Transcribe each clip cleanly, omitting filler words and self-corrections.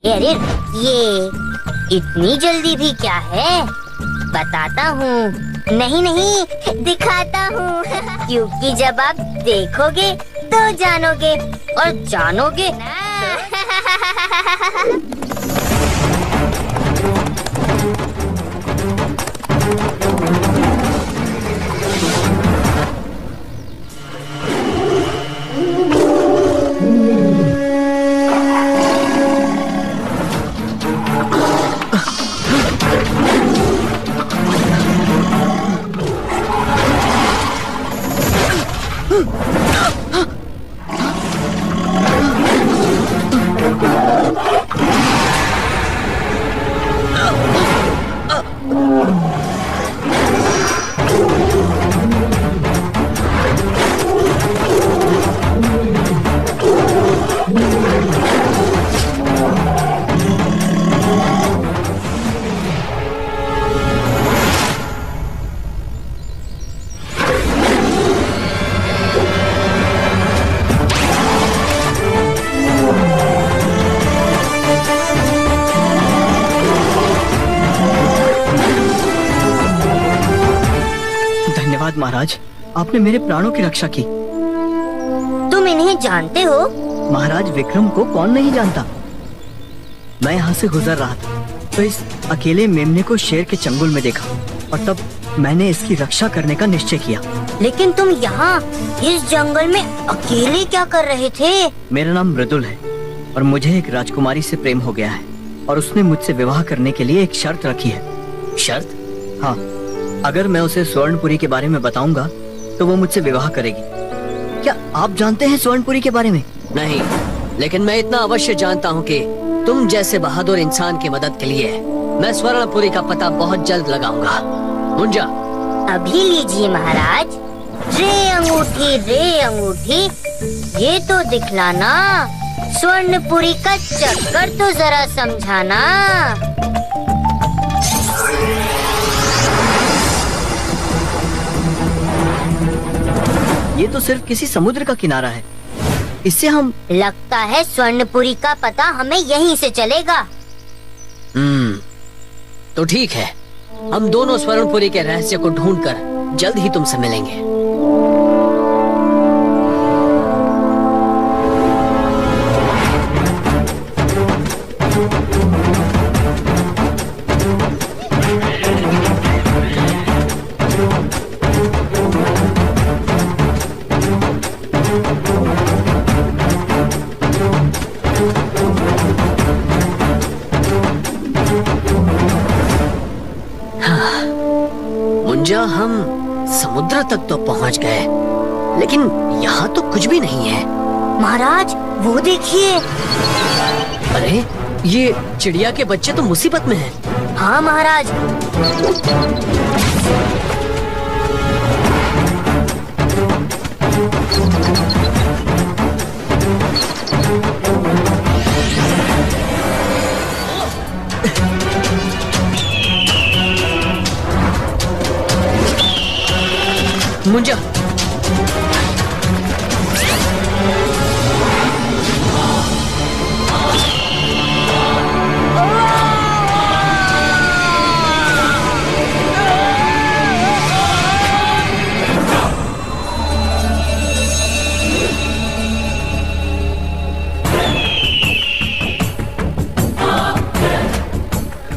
अरे ये इतनी जल्दी भी क्या है, बताता हूँ। नहीं नहीं, दिखाता हूँ। क्योंकि जब आप देखोगे तो जानोगे, और जानोगे ना। धन्यवाद महाराज, आपने मेरे प्राणों की रक्षा की। तुम इन्हें जानते हो? महाराज विक्रम को कौन नहीं जानता। मैं यहाँ से गुजर रहा था तो इस अकेले मेमने को शेर के चंगुल में देखा, और तब मैंने इसकी रक्षा करने का निश्चय किया। लेकिन तुम यहाँ इस जंगल में अकेले क्या कर रहे थे? मेरा नाम मृदुल है और मुझे एक राजकुमारी से प्रेम हो गया है, और उसने मुझसे विवाह करने के लिए एक शर्त रखी है। शर्त? हाँ, अगर मैं उसे स्वर्णपुरी के बारे में बताऊंगा तो वो मुझसे विवाह करेगी। क्या आप जानते हैं स्वर्णपुरी के बारे में? नहीं, लेकिन मैं इतना अवश्य जानता हूँ कि तुम जैसे बहादुर इंसान की मदद के लिए मैं स्वर्णपुरी का पता बहुत जल्द लगाऊंगा। मुंजा, अभी लीजिए महाराज। रे अंगूठी, ये तो दिखलाना। स्वर्णपुरी का चक्कर तो जरा समझाना। ये तो सिर्फ किसी समुद्र का किनारा है, इससे हम... लगता है स्वर्णपुरी का पता हमें यहीं से चलेगा। तो ठीक है, हम दोनों स्वर्णपुरी के रहस्य को ढूंढकर जल्द ही तुमसे मिलेंगे। हम समुद्र तक तो पहुंच गए, लेकिन यहाँ तो कुछ भी नहीं है। महाराज वो देखिए। अरे ये चिड़िया के बच्चे तो मुसीबत में हैं। हाँ महाराज। मुंजा,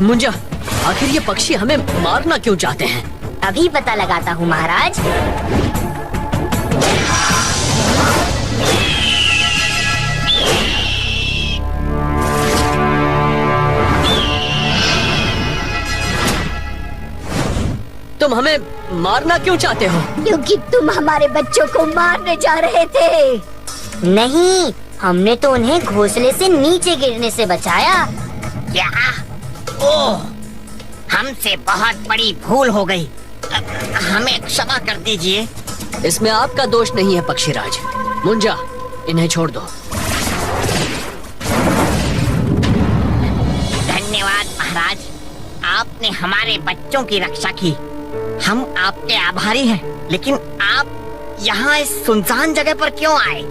मुंजा, आखिर ये पक्षी हमें मारना क्यों चाहते हैं? अभी पता लगाता हूँ महाराज। तुम हमें मारना क्यों चाहते हो? क्योंकि तुम हमारे बच्चों को मारने जा रहे थे। नहीं, हमने तो उन्हें घोंसले से नीचे गिरने से बचाया। क्या? ओह, हमसे बहुत बड़ी भूल हो गई। हमें क्षमा कर दीजिए। इसमें आपका दोष नहीं है पक्षीराज। मुंजा, इन्हें छोड़ दो। धन्यवाद महाराज, आपने हमारे बच्चों की रक्षा की। हम आपके आभारी हैं। लेकिन आप यहाँ इस सुनसान जगह पर क्यों आए?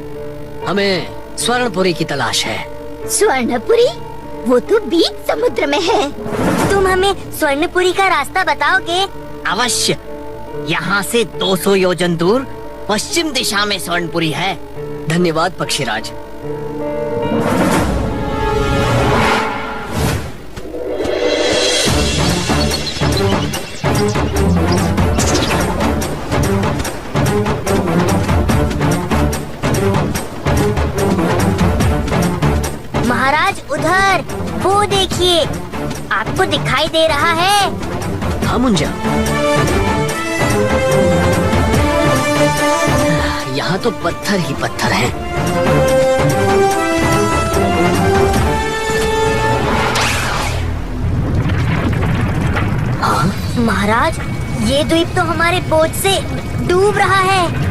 हमें स्वर्णपुरी की तलाश है। स्वर्णपुरी? वो तो बीच समुद्र में है। तुम हमें स्वर्णपुरी का रास्ता बताओगे? अवश्य। यहाँ से 200 योजन दूर पश्चिम दिशा में स्वर्णपुरी है। धन्यवाद पक्षीराज। महाराज उधर, वो देखिए, आपको दिखाई दे रहा है? हाँ मुंजा, यहाँ तो पत्थर ही पत्थर हैं। हाँ? महाराज, ये द्वीप तो हमारे बोझ से डूब रहा है।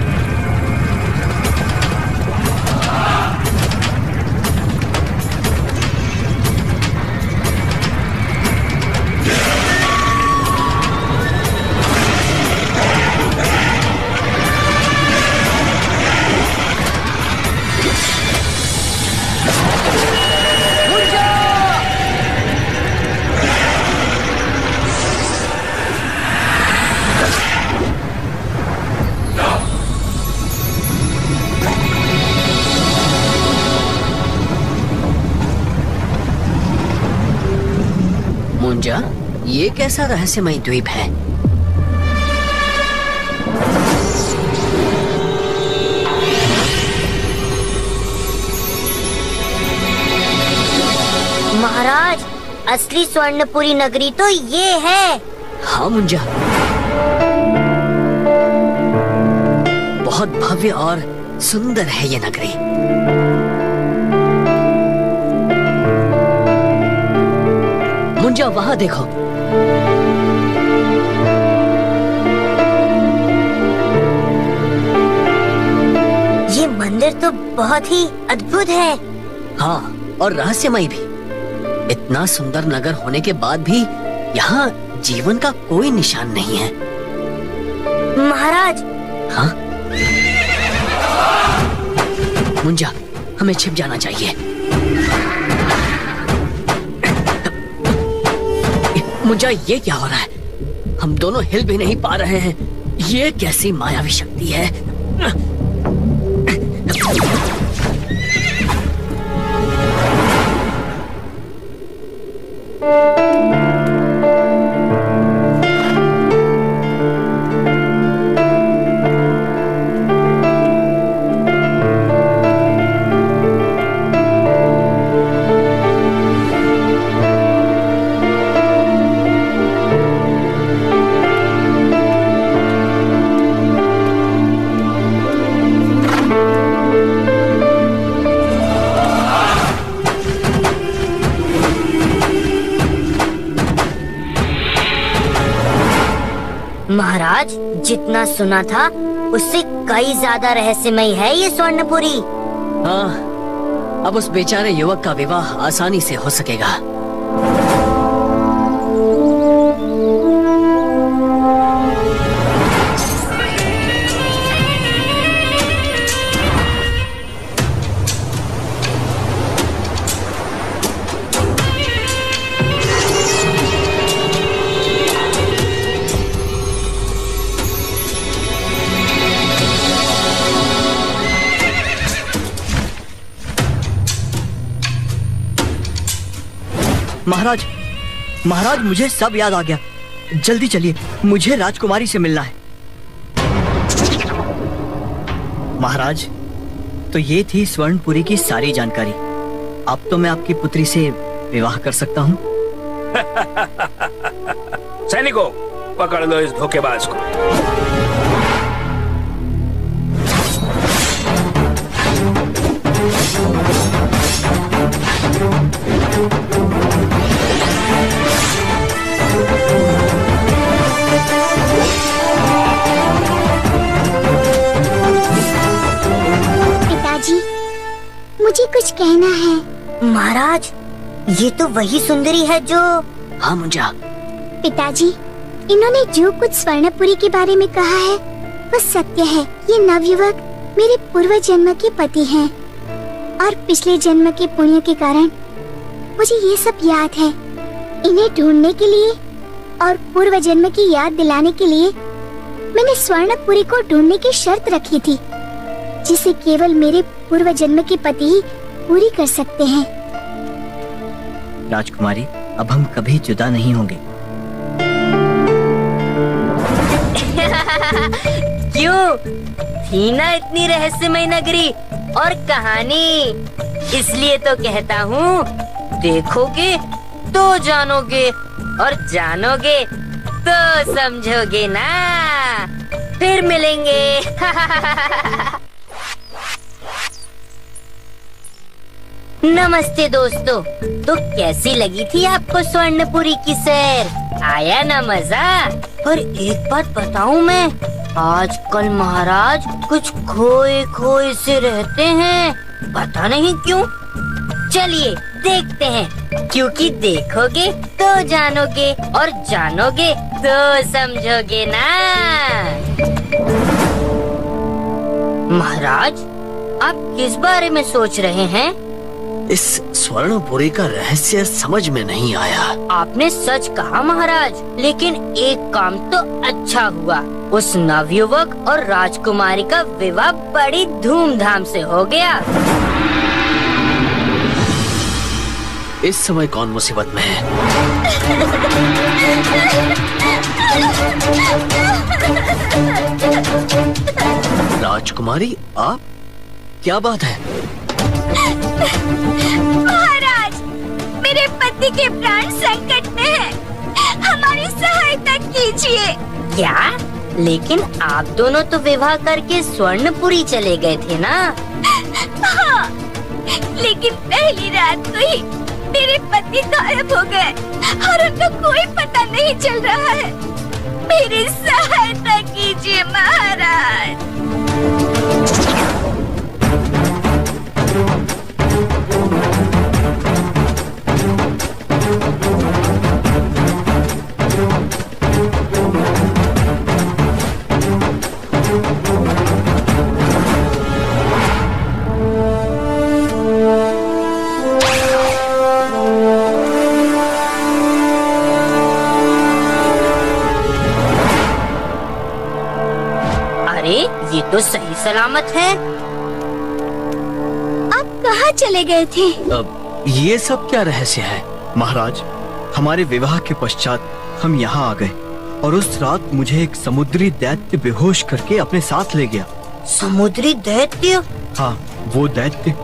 मुंजा, ये कैसा रहस्यमय द्वीप है? महाराज, असली स्वर्णपुरी नगरी तो ये है। हाँ मुंजा, बहुत भव्य और सुंदर है ये नगरी। मुंजा, वहाँ देखो। ये मंदिर तो बहुत ही अद्भुत है। हाँ, और रहस्यमय भी। इतना सुंदर नगर होने के बाद भी यहाँ जीवन का कोई निशान नहीं है। महाराज। हाँ? मुंजा, हमें छिप जाना चाहिए। मुंजा, ये क्या हो रहा है? हम दोनों हिल भी नहीं पा रहे हैं। ये कैसी मायावी शक्ति है? महाराज, जितना सुना था उससे कई ज्यादा रहस्यमय है ये स्वर्णपुरी। हाँ, अब उस बेचारे युवक का विवाह आसानी से हो सकेगा। महाराज, महाराज, मुझे सब याद आ गया। जल्दी चलिए, मुझे राजकुमारी से मिलना है। महाराज, तो ये थी स्वर्णपुरी की सारी जानकारी। अब तो मैं आपकी पुत्री से विवाह कर सकता हूँ। सैनिकों, पकड़ लो इस धोखेबाज को। पिताजी, मुझे कुछ कहना है। महाराज, ये तो वही सुंदरी है जो। हाँ मुंजा। पिताजी, इन्होंने जो कुछ स्वर्णपुरी के बारे में कहा है वो सत्य है। ये नवयुवक मेरे पूर्व जन्म के पति हैं और पिछले जन्म के पुण्य के कारण मुझे ये सब याद है। इन्हें ढूंढने के लिए और पूर्व जन्म की याद दिलाने के लिए मैंने स्वर्णपुरी को ढूंढने की शर्त रखी थी, जिसे केवल मेरे पूर्व जन्म के पति ही पूरी कर सकते हैं। राजकुमारी, अब हम कभी जुदा नहीं होंगे। क्यों? थी ना इतनी रहस्यमय नगरी और कहानी, इसलिए तो कहता हूँ, देखोगे तो जानोगे और जानोगे तो समझोगे ना। फिर मिलेंगे। नमस्ते दोस्तों, तो कैसी लगी थी आपको स्वर्णपुरी की सैर? आया ना मजा? पर एक बात बताऊं मैं, आजकल महाराज कुछ खोए खोए से रहते हैं, पता नहीं क्यों। चलिए देखते हैं, क्योंकि देखोगे तो जानोगे और जानोगे तो समझोगे ना। महाराज, आप किस बारे में सोच रहे हैं? इस स्वर्णपुरी का रहस्य समझ में नहीं आया। आपने सच कहा महाराज, लेकिन एक काम तो अच्छा हुआ, उस नवयुवक और राजकुमारी का विवाह बड़ी धूमधाम से हो गया। इस समय कौन मुसीबत में है? राजकुमारी, आप? क्या बात है? महाराज, मेरे पति के प्राण संकट में है, हमारी सहायता कीजिए। क्या? लेकिन आप दोनों तो विवाह करके स्वर्णपुरी चले गए थे ना? हाँ, लेकिन पहली रात को ही मेरे पति गायब हो गए और उनका कोई पता नहीं चल रहा है। मेरी सहायता कीजिए महाराज। ये तो सही सलामत है। आप कहाँ चले गए थे? अब ये सब क्या रहस्य है? महाराज, हमारे विवाह के पश्चात हम यहाँ आ गए और उस रात मुझे एक समुद्री दैत्य बेहोश करके अपने साथ ले गया। समुद्री दैत्य? हाँ, वो दैत्य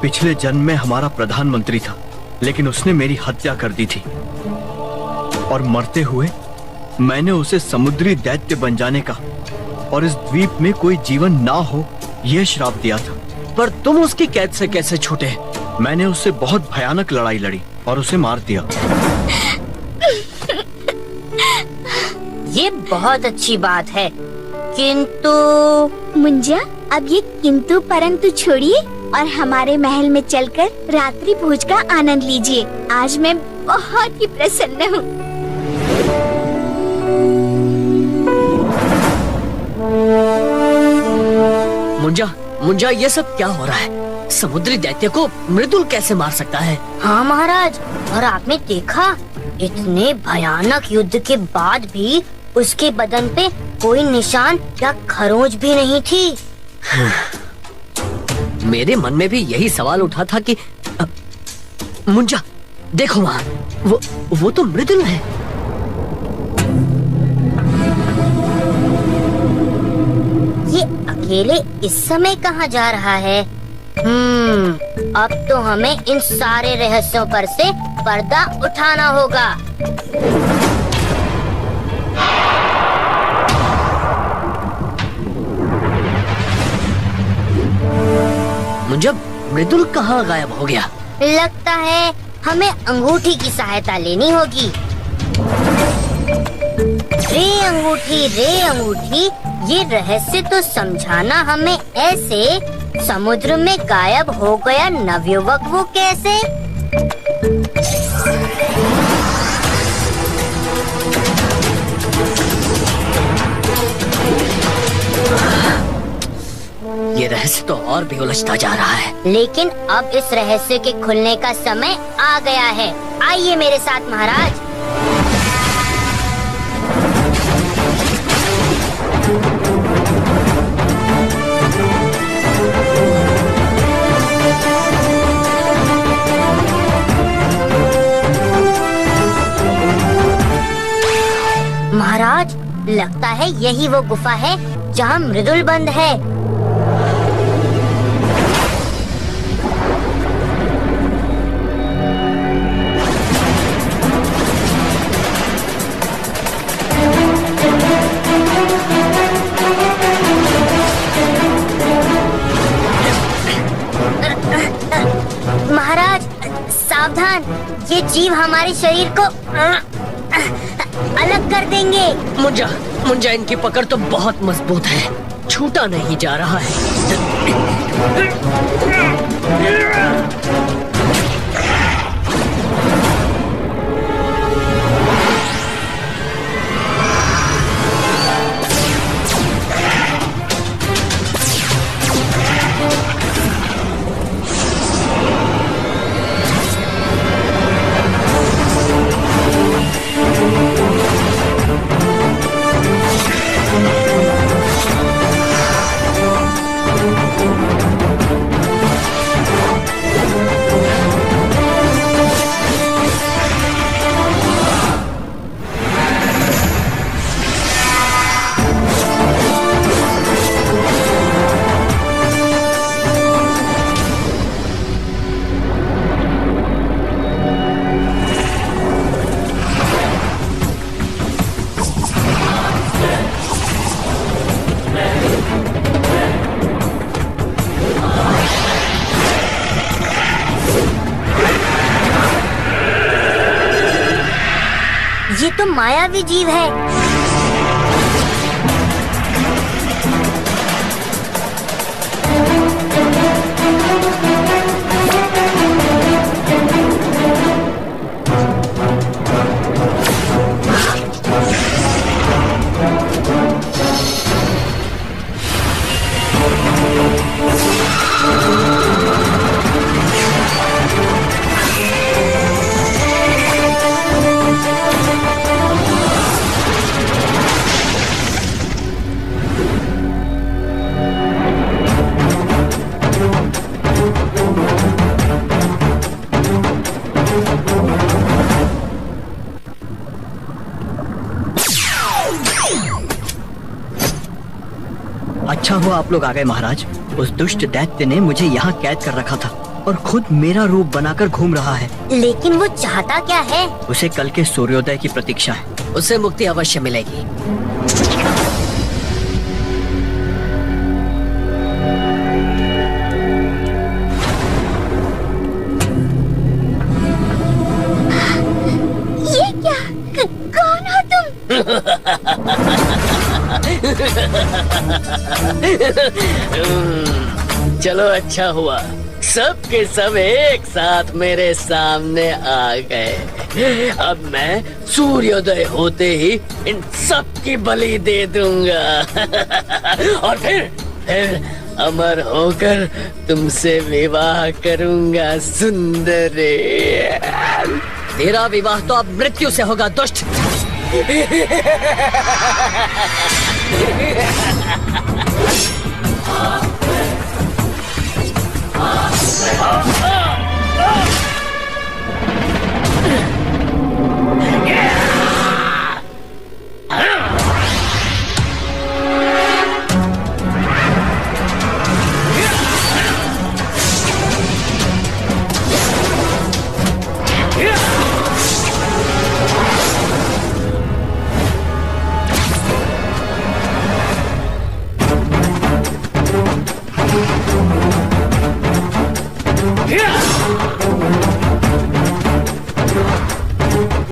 पिछले जन्म में हमारा प्रधानमंत्री था, लेकिन उसने मेरी हत्या कर दी थी और मरते हुए मैंने उसे समुद्री दैत्य बन जाने का और इस द्वीप में कोई जीवन ना हो यह श्राप दिया था। पर तुम उसकी कैद से कैसे छूटे? मैंने उससे बहुत भयानक लड़ाई लड़ी और उसे मार दिया। ये बहुत अच्छी बात है, किंतु मुंजा, अब ये किंतु परंतु छोड़िए और हमारे महल में चलकर रात्रि भोज का आनंद लीजिए। आज मैं बहुत ही प्रसन्न हूँ। मुंजा, ये सब क्या हो रहा है? समुद्री दैत्य को मृदुल कैसे मार सकता है? हाँ महाराज, और आपने देखा, इतने भयानक युद्ध के बाद भी उसके बदन पे कोई निशान या खरोंच भी नहीं थी। मेरे मन में भी यही सवाल उठा था कि मुंजा, देखो वहाँ, वो तो मृदुल है। ये अकेले इस समय कहाँ जा रहा है? अब तो हमें इन सारे रहस्यों पर से पर्दा उठाना होगा। मुंजा, मृदुल कहाँ गायब हो गया? लगता है हमें अंगूठी की सहायता लेनी होगी। रे अंगूठी, ये रहस्य तो समझाना हमें ऐसे। समुद्र में गायब हो गया नवयुवक वो कैसे? ये रहस्य तो और भी उलझता जा रहा है। लेकिन अब इस रहस्य के खुलने का समय आ गया है। आइए मेरे साथ महाराज। महाराज, लगता है यही वो गुफा है जहाँ मृदुल बंद है। महाराज सावधान, ये जीव हमारे शरीर को अलग कर देंगे। मुंजा इनकी पकड़ तो बहुत मजबूत है, छूटा नहीं जा रहा है। ये तो मायावी जीव है। अच्छा हुआ आप लोग आ गए महाराज। उस दुष्ट दैत्य ने मुझे यहाँ कैद कर रखा था और खुद मेरा रूप बनाकर घूम रहा है। लेकिन वो चाहता क्या है? उसे कल के सूर्योदय की प्रतीक्षा है। उसे मुक्ति अवश्य मिलेगी। ये क्या? कौन हो तुम? चलो अच्छा हुआ, सब के सब एक साथ मेरे सामने आ गए। अब मैं सूर्योदय होते ही इन सब की बलि दे दूंगा और फिर अमर होकर तुमसे विवाह करूंगा सुंदरी। तेरा विवाह तो अब मृत्यु से होगा दुष्ट।